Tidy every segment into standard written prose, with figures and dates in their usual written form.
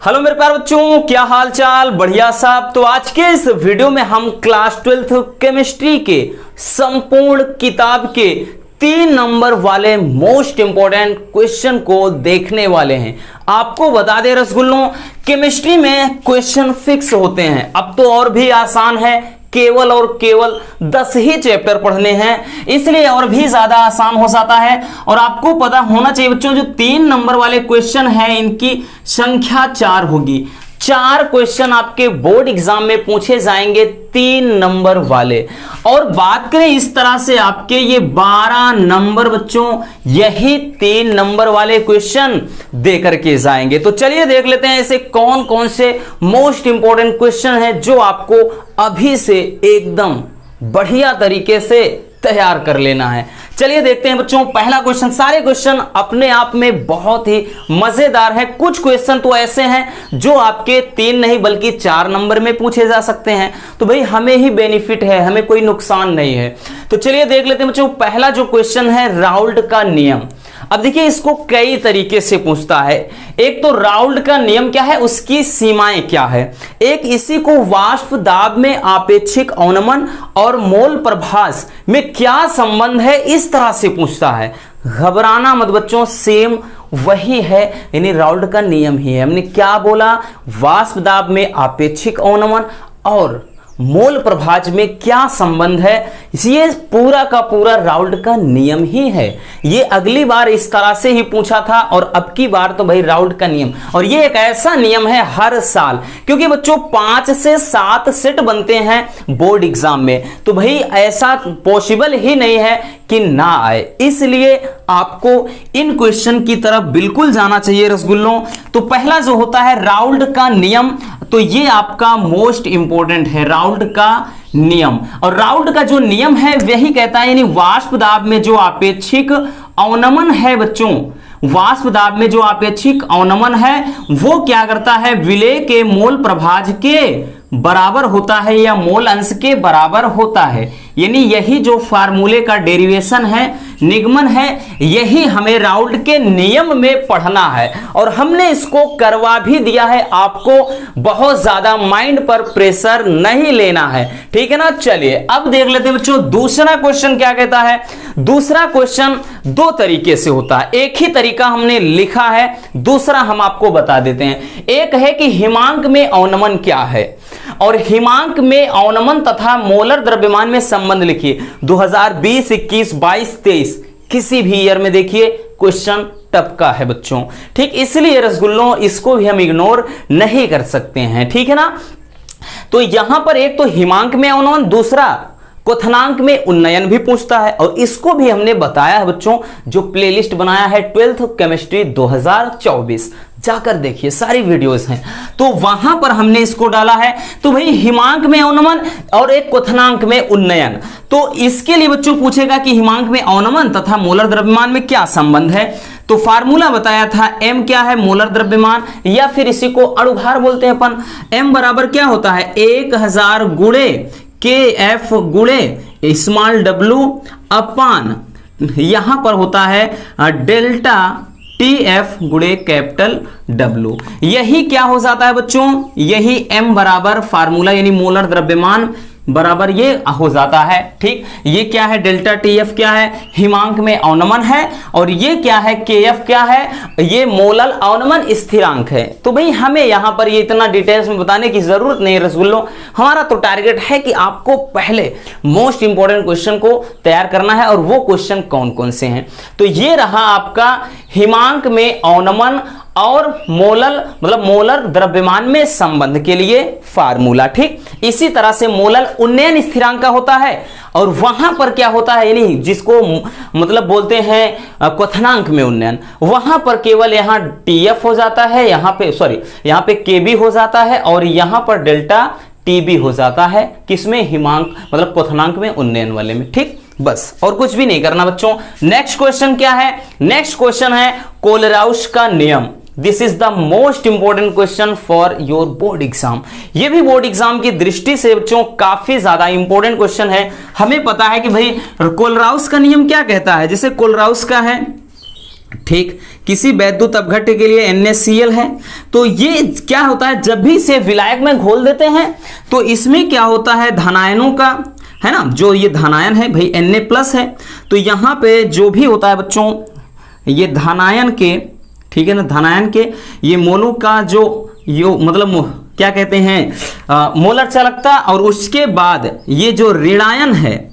Hello मेरे प्यारे बच्चों, क्या हाल चाल? बढ़िया साहब। तो आज के इस वीडियो में हम क्लास 12th केमिस्ट्री के संपूर्ण किताब के 3 नंबर वाले मोस्ट इंपॉर्टेंट क्वेश्चन को देखने वाले हैं। आपको बता दें रसगुल्लों, केमिस्ट्री में क्वेश्चन फिक्स होते हैं। अब तो और भी आसान है, केवल और केवल 10 ही चैप्टर पढ़ने हैं, इसलिए और भी ज्यादा आसान हो जाता है। और आपको पता होना चाहिए बच्चों, जो 3 नंबर वाले क्वेश्चन हैं इनकी संख्या 4 होगी। 4 क्वेश्चन आपके बोर्ड एग्जाम में पूछे जाएंगे 3 नंबर वाले। और बात करें इस तरह से आपके ये 12 नंबर बच्चों यही 3 नंबर वाले क्वेश्चन दे करके जाएंगे। तो चलिए देख लेते हैं ऐसे कौन कौन से मोस्ट इंपॉर्टेंट क्वेश्चन हैं जो आपको अभी से एकदम बढ़िया तरीके से तैयार कर लेना है। चलिए देखते हैं बच्चों पहला क्वेश्चन। सारे क्वेश्चन अपने आप में बहुत ही मजेदार है। कुछ क्वेश्चन तो ऐसे हैं जो आपके 3 नहीं बल्कि 4 नंबर में पूछे जा सकते हैं। तो भाई हमें ही बेनिफिट है, हमें कोई नुकसान नहीं है। तो चलिए देख लेते हैं बच्चों। पहला जो क्वेश्चन है राउल्ट का नियम। अब देखिए इसको कई तरीके से पूछता है। एक तो राउल्ट का नियम क्या है, उसकी सीमाएं क्या है। एक इसी को वाष्प दाब में आपेक्षिक अवनमन और मोल प्रभास में क्या संबंध है, इस तरह से पूछता है। घबराना मत बच्चों, सेम वही है, यानी राउल्ट का नियम ही है। हमने क्या बोला, वाष्प दाब में आपेक्षिक अवनमन और मोल प्रभाज में क्या संबंध है, ये पूरा का पूरा राउल्ट का नियम ही है। ये अगली बार इस तरह से ही पूछा था और अब की बार तो भाई राउल्ट का नियम। और ये एक ऐसा नियम है हर साल, क्योंकि बच्चों 5 से 7 सेट बनते हैं बोर्ड एग्जाम में, तो भाई ऐसा पॉसिबल ही नहीं है कि ना आए। इसलिए आपको इन क्वेश्चन की तरफ बिल्कुल जाना चाहिए रसगुल्लों। तो पहला जो होता है राउल्ट का नियम, तो ये आपका मोस्ट इंपॉर्टेंट है, राउल्ट का नियम। और राउल्ट का जो नियम है वही कहता है, यानी वाष्प दाब में जो आपेक्षिक अवनमन है बच्चों, वाष्प दाब में जो आपेक्षिक अवनमन है वो क्या करता है, विलेय के मोल प्रभाज के बराबर होता है या मोल अंश के बराबर होता है। यानी यही जो फार्मूले का डेरिवेशन है, निगमन है, यही हमें राउल्ट के नियम में पढ़ना है। और हमने इसको करवा भी दिया है, आपको बहुत ज्यादा माइंड पर प्रेशर नहीं लेना है, ठीक है ना। चलिए अब देख लेते हैं बच्चों दूसरा क्वेश्चन क्या कहता है। दूसरा क्वेश्चन 2 तरीके से होता है। एक ही तरीका हमने लिखा है, दूसरा हम आपको बता देते हैं। एक है कि हिमांक में अवनमन क्या है, और हिमांक में अवनमन तथा मोलर द्रव्यमान में संबंध लिखिए। 2020, 21, 22, 23 किसी भी ईयर में देखिए क्वेश्चन टपका है बच्चों, ठीक। इसलिए रसगुल्लों इसको भी हम इग्नोर नहीं कर सकते हैं, ठीक है ना। तो यहां पर एक तो हिमांक में अवनमन, दूसरा क्वथनांक में उन्नयन भी पूछता है। और इसको भी हमने बताया है बच्चों, जो प्लेलिस्ट बनाया है 12th केमिस्ट्री 2024, जाकर देखिए सारी वीडियोस हैं, तो वहां पर हमने इसको डाला है। तो भाई हिमांक में अवनमन और एक क्वथनांक में उन्नयन, तो इसके लिए बच्चों पूछेगा कि हिमांक में अवनमन तथा मोलर द्रव्यमान में क्या संबंध है। तो फार्मूला बताया था, m क्या है, मोलर द्रव्यमान, या फिर इसी को अणुभार बोलते हैं अपन। m बराबर क्या होता है, 1000 गुणे KF गुणे स्मॉल w अपान यहां पर होता है डेल्टा TF गुणे कैपिटल W। यही क्या हो जाता है बच्चों, यही m बराबर फार्मूला यानी मोलर द्रव्यमान बराबर ये हो जाता है, ठीक। ये क्या है, डेल्टा TF क्या है, हिमांक में अवनमन है, और ये क्या है, KF क्या है, ये मोलल अवनमन स्थिरांक है। तो भाई हमें यहां पर ये इतना डिटेल्स में बताने की जरूरत नहीं है रसगुल्लों। हमारा तो टारगेट है कि आपको पहले मोस्ट इंपॉर्टेंट क्वेश्चन को तैयार करना है, और वो क्वेश्चन कौन कौन से हैं। तो ये रहा आपका हिमांक में अवनमन और मोलल मतलब मोलर द्रव्यमान में संबंध के लिए फार्मूला, ठीक। इसी तरह से मोलल उन्नयन स्थिरांक का होता है, और वहां पर क्या होता है, यानी जिसको मतलब बोलते हैं क्वथनांक में उन्नयन, वहां पर केवल यहां TF हो जाता है, यहां पे KB हो जाता है, और यहां पर डेल्टा TB हो जाता है। किसमें, हिमांक मतलब क्वथनांक में उन्नयन वाले में, ठीक। बस और कुछ भी नहीं करना बच्चों। नेक्स्ट क्वेश्चन क्या है, नेक्स्ट क्वेश्चन है कोलराउस का नियम। This is the most important question for your board exam. ये भी बोर्ड एग्जाम की दृष्टि से बच्चों काफी ज्यादा इंपॉर्टेंट क्वेश्चन है। हमें पता है कि भाई कोलराउस का नियम क्या कहता है। जैसे कोलराउस का है ठीक, किसी वैद्युत अपघट्य के लिए NaCl है। तो ये क्या होता है, जब भी इसे विलायक में घोल देते हैं तो इसमें क्या होता है, धनायनों का, है ना, जो ये धनायन है भाई Na+ है, तो यहाँ पे जो भी होता है बच्चों, ये धनायन के, ठीक है ना, धनायन के ये मोनो का जो मतलब क्या कहते हैं, मोलर चालकता, और उसके बाद ये जो ऋणायन है,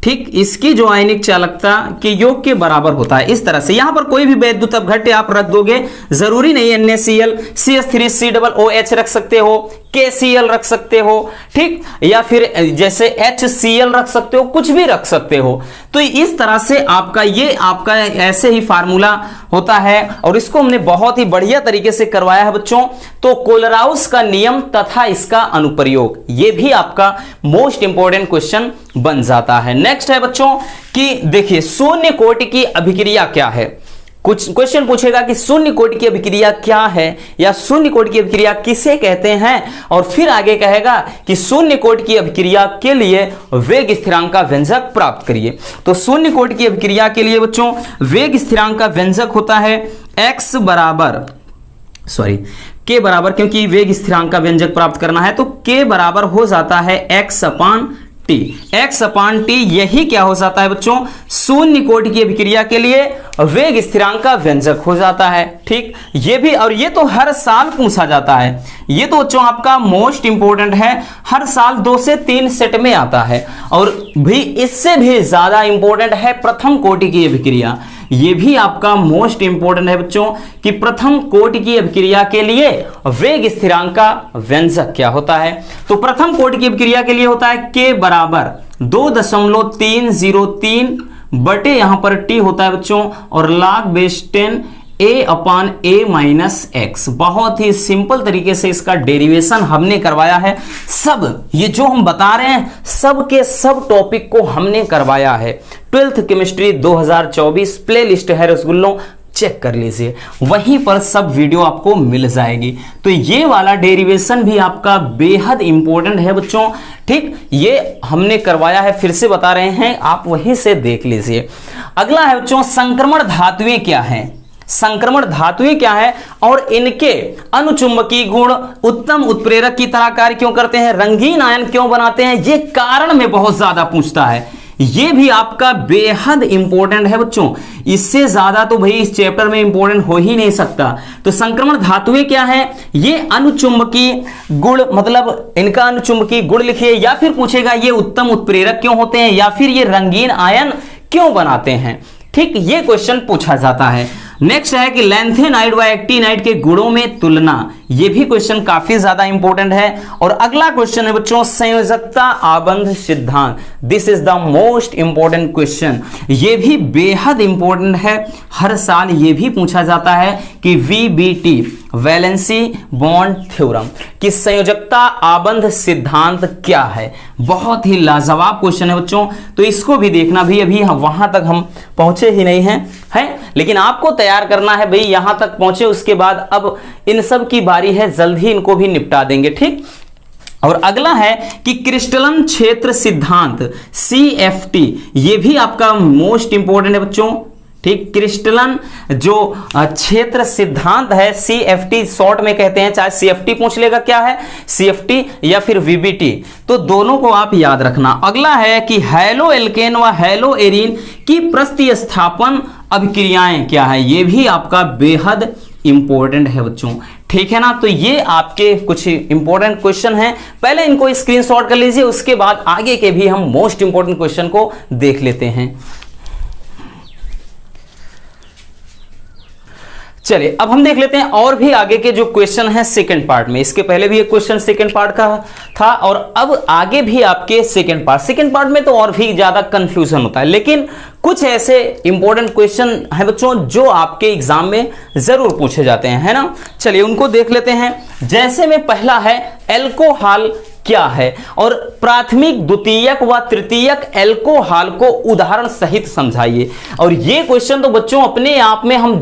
ठीक, इसकी जो आयनिक चालकता के योग के बराबर होता है। इस तरह से यहां पर कोई भी वैद्युत अपघट्य आप रख दोगे, जरूरी नहीं है NaCl, CH3COOH रख सकते हो, KCl रख सकते हो, ठीक, या फिर जैसे HCl रख सकते हो, कुछ भी रख सकते हो। तो इस तरह से ये आपका ऐसे ही फार्मूला होता है, और इसको हमने बहुत ही बढ़िया तरीके से करवाया है बच्चों। तो कोलराउस का नियम तथा इसका अनुप्रयोग, ये भी आपका मोस्ट इंपॉर्टेंट क्वेश्चन बन जाता है। नेक्स्ट है बच्चों कि देखिए शून्य कोटि की अभिक्रिया क्या है। कुछ क्वेश्चन पूछेगा कि शून्य कोटि की अभिक्रिया क्या है, या शून्य कोटि की अभिक्रिया किसे कहते हैं, और फिर आगे कहेगा कि शून्य कोटि की अभिक्रिया के लिए वेग स्थिरांक का व्यंजक प्राप्त करिए। तो शून्य कोटि की अभिक्रिया के लिए बच्चों वेग स्थिरांक का व्यंजक होता है k बराबर, क्योंकि वेग स्थिरांक का व्यंजक प्राप्त करना है तो k बराबर हो जाता है x/t। x/t यही क्या हो जाता है बच्चों, शून्य कोटि की अभिक्रिया के लिए वेग स्थिरांक का व्यंजक हो जाता है। ठीक, ये भी, और ये तो हर साल पूछा जाता है, ये तो बच्चों आपका मोस्ट इंपोर्टेंट है, हर साल 2 से 3 सेट में आता है। और भी इससे भी ज्यादा इंपॉर्टेंट है प्रथम कोटि की अभिक्रिया, ये भी आपका मोस्ट इंपोर्टेंट है बच्चों कि प्रथम कोटि की अभिक्रिया के लिए वेग स्थिरांक का व्यंजक क्या होता है। तो प्रथम कोटि की अभिक्रिया के लिए होता है k बराबर 2.303 बटे यहां पर t होता है बच्चों, और log/10 a/a-x। बहुत ही सिंपल तरीके से इसका डेरिवेशन हमने करवाया है। सब ये जो हम बता रहे हैं सब के सब टॉपिक को हमने करवाया है। 12th केमिस्ट्री 2024 प्लेलिस्ट है रसगुल्लों, चेक कर लीजिए, वहीं पर सब वीडियो आपको मिल जाएगी। तो ये वाला डेरिवेशन भी आपका बेहद इंपॉर्टेंट है बच्चों। ठीक, ये हमने करवाया है, फिर से बता रहे हैं, आप वहीं से देख लीजिए। अगला है बच्चों संक्रमण धातुएं क्या हैं। संक्रमण धातुएं क्या है और इनके अनुचुंबकीय गुण उत्तम उत्प्रेरक की तरह कार्य क्यों करते हैं, रंगीन आयन क्यों बनाते हैं, ये कारण में बहुत ज्यादा पूछता है। ये भी आपका बेहद इंपॉर्टेंट है बच्चों, इससे ज्यादा तो भाई इस चैप्टर में इंपॉर्टेंट हो ही नहीं सकता। तो संक्रमण धातुएं क्या है, ये अनुचुंबकीय गुण, मतलब इनका अनुचुंबकीय गुण लिखिए, या फिर पूछेगा ये उत्तम उत्प्रेरक क्यों होते हैं, या फिर ये रंगीन आयन क्यों बनाते हैं। ठीक, ये क्वेश्चन पूछा जाता है। नेक्स्ट है कि लैंथेनाइड व एक्टिनाइड के गुणों में तुलना, ये भी क्वेश्चन काफी ज्यादा इंपॉर्टेंट है। और अगला क्वेश्चन है बच्चों संयोजकता आबंध सिद्धांत, this is the most important question, ये भी बेहद इंपॉर्टेंट है, हर साल ये भी पूछा जाता है कि VBT वैलेंसी बॉन्ड थ्योरम कि संयोजकता आबंध सिद्धांत क्या है। बहुत ही लाजवाब क्वेश्चन है बच्चों, तो इसको भी देखना भी, अभी वहां तक हम पहुंचे ही नहीं हैं, है, लेकिन आपको तैयार करना है भाई, यहां तक पहुंचे उसके बाद अब इन सब की बारी है, जल्द ही इनको भी निपटा देंगे। ठीक, और अगला है कि क्रिस्टलन क्षेत्र सिद्धांत CFT, ये भी आपका मोस्ट इंपॉर्टेंट है बच्चों। ठीक, क्रिस्टलन जो क्षेत्र सिद्धांत है CFT शॉर्ट में कहते हैं, चाहे CFT पूछ लेगा क्या है CFT या फिर VBT, तो दोनों को आप याद रखना। अगला है कि हैलो एल्केन व हैलो एरीन की प्रतिस्थापन अभिक्रियाएं क्या है, ये भी आपका बेहद इंपॉर्टेंट है बच्चों। ठीक है ना, तो ये आपके कुछ इंपॉर्टेंट क्वेश्चन हैं, पहले इनको स्क्रीनशॉट कर लीजिए, उसके बाद आगे के भी हम मोस्ट इंपॉर्टेंट क्वेश्चन को देख लेते हैं। चलिए अब हम देख लेते हैं और भी आगे के जो क्वेश्चन है सेकंड पार्ट में। इसके पहले भी एक क्वेश्चन सेकंड पार्ट का था और अब आगे भी आपके सेकंड पार्ट में तो और भी ज्यादा कंफ्यूजन होता है, लेकिन कुछ ऐसे इंपॉर्टेंट क्वेश्चन है बच्चों जो आपके एग्जाम में जरूर पूछे जाते हैं, है ना। चलिए उनको देख लेते हैं। जैसे में पहला है एल्कोहल क्या है, और प्राथमिक द्वितीयक व तृतीयक एल्कोहल को उदाहरण सहित समझाइए। और ये क्वेश्चन तो बच्चों अपने आप में हम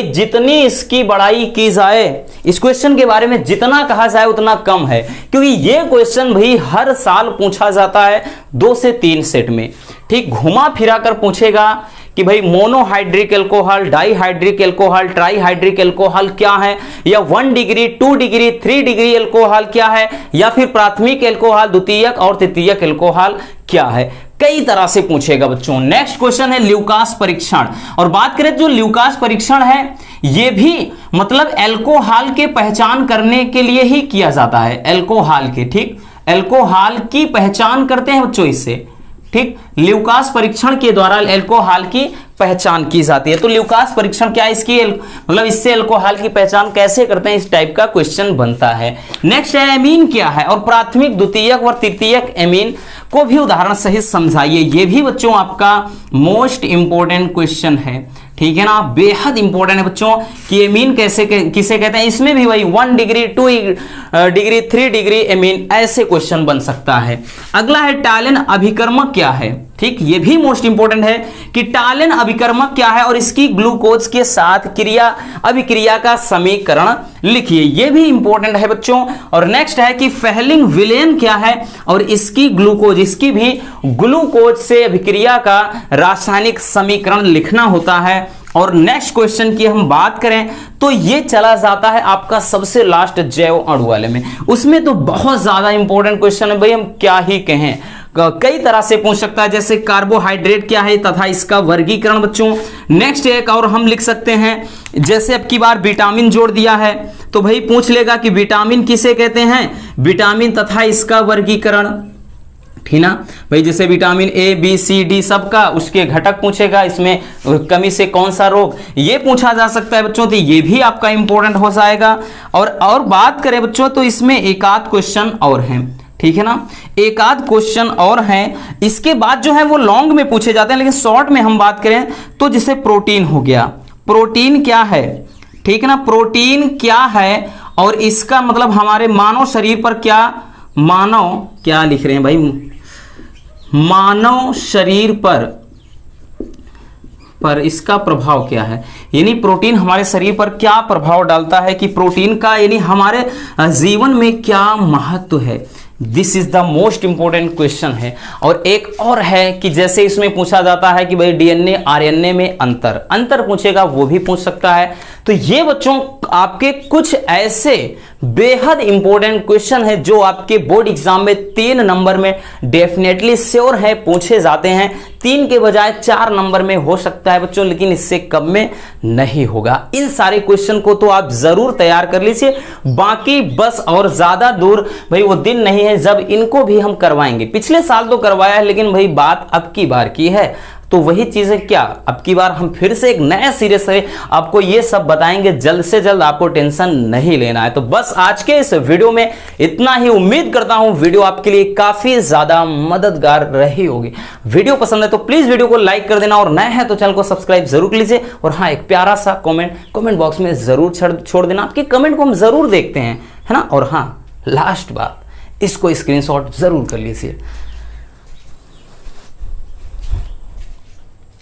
जितनी इसकी बड़ाई की जाए, इस क्वेश्चन के बारे में जितना कहा जाए उतना कम है, क्योंकि ये क्वेश्चन भाई हर साल पूछा जाता है 2 से 3 सेट में। ठीक, घुमा फिरा कर पूछेगा कि भाई monohydric alcohol, dihydric alcohol, trihydric alcohol क्या है, या 1 डिग्री, 2 डिग्री, 3 डिग्री एल्कोहल क्या है, या फिर प्राथमिक एल्कोहल, द्वितीयक और तृतीयक एल्कोहल क्या है। कई तरह से पूछेगा बच्चों। नेक्स्ट क्वेश्चन है ल्यूकास परीक्षण। और बात करें जो ल्यूकास परीक्षण है ये भी मतलब एल्कोहल के पहचान करने के लिए ही किया जाता है। एल्कोहल के, ठीक, एल्कोहल की पहचान करते हैं बच्चों इससे, ठीक। ल्यूकास परीक्षण के द्वारा एल्कोहल की पहचान की जाती है। तो ल्यूकास परीक्षण क्या है, इसकी मतलब इससे एल्कोहल की पहचान कैसे करते हैं, इस टाइप का क्वेश्चन बनता है। नेक्स्ट है एमीन क्या है, और प्राथमिक, द्वितीयक और तृतीयक एमीन को भी उदाहरण सहित समझाइए। ये भी बच्चों आपका मोस्ट इंपोर्टेंट क्वेश्चन है, ठीक है ना, बेहद इंपॉर्टेंट है बच्चों कि एमीन कैसे किसे कहते हैं। इसमें भी वही 1 डिग्री, 2 डिग्री, 3 डिग्री एमीन, ऐसे क्वेश्चन बन सकता है। अगला है टालिन अभिकर्मक क्या है, ठीक, ये भी मोस्ट इंपॉर्टेंट है कि टालिन अभिकर्मक क्या है और इसकी ग्लूकोज के साथ अभिक्रिया का समीकरण लिखिए। ये भी इंपॉर्टेंट है बच्चों। और नेक्स्ट है कि फेहलिंग विलेन क्या है और इसकी ग्लूकोज, इसकी भी ग्लूकोज से अभिक्रिया का रासायनिक समीकरण लिखना होता है। और नेक्स्ट क्वेश्चन की हम बात करें तो ये चला जाता है आपका सबसे लास्ट जैव अणु वाले में। उसमें तो बहुत ज्यादा इंपॉर्टेंट क्वेश्चन है भाई, हम क्या ही कहें, कई तरह से पूछ सकता है। जैसे कार्बोहाइड्रेट क्या है तथा इसका वर्गीकरण बच्चों। नेक्स्ट एक और हम लिख सकते हैं, जैसे अब की बार विटामिन जोड़ दिया है तो भाई पूछ लेगा कि विटामिन किसे कहते हैं, विटामिन तथा इसका वर्गीकरण, ठीक ना भाई। जैसे vitamin A, B, C, D सबका उसके घटक पूछेगा, इसमें कमी से कौन सा रोग, ये पूछा जा सकता है बच्चों। तो ये भी आपका इंपॉर्टेंट हो जाएगा। और बात करें बच्चों तो इसमें एक आध क्वेश्चन और हैं, ठीक है ना, एक आध क्वेश्चन और हैं। इसके बाद जो है वो लॉन्ग में पूछे जाते हैं, लेकिन शॉर्ट में हम बात करें तो जैसे प्रोटीन हो गया, प्रोटीन क्या है, ठीक है ना, प्रोटीन क्या है और इसका मतलब हमारे मानव शरीर पर क्या, मानव क्या लिख रहे हैं भाई, मानव शरीर पर इसका प्रभाव क्या है, यानी प्रोटीन हमारे शरीर पर क्या प्रभाव डालता है, कि प्रोटीन का यानी हमारे जीवन में क्या महत्व है। This is the most important question है। और एक और है कि जैसे इसमें पूछा जाता है कि भाई डीएनए आरएनए में अंतर पूछेगा, वो भी पूछ सकता है। तो ये बच्चों आपके कुछ ऐसे बेहद इंपॉर्टेंट क्वेश्चन है जो आपके बोर्ड एग्जाम में 3 नंबर में डेफिनेटली श्योर है पूछे जाते हैं। 3 के बजाय 4 नंबर में हो सकता है बच्चों, लेकिन इससे कम में नहीं होगा। इन सारे क्वेश्चन को तो आप जरूर तैयार कर लीजिए। बाकी बस और ज्यादा दूर भाई वो दिन नहीं है जब इनको भी हम करवाएंगे। पिछले साल तो करवाया है, लेकिन भाई बात अब की बार की है, तो वही चीजें क्या अब की बार हम फिर से एक नया सीरीज से आपको ये सब बताएंगे। जल्द से जल्द आपको टेंशन नहीं लेना है। तो बस आज के इस वीडियो में इतना ही। उम्मीद करता हूं वीडियो आपके लिए काफी ज्यादा मददगार रही होगी। वीडियो पसंद है तो प्लीज वीडियो को लाइक कर देना, और नए हैं तो चैनल को सब्सक्राइब जरूर कर लीजिए। और हाँ, एक प्यारा सा कमेंट बॉक्स में जरूर छोड़ देना, आपके कमेंट को हम जरूर देखते हैं, है ना। और हाँ, लास्ट बात, इसको स्क्रीनशॉट जरूर कर लीजिए।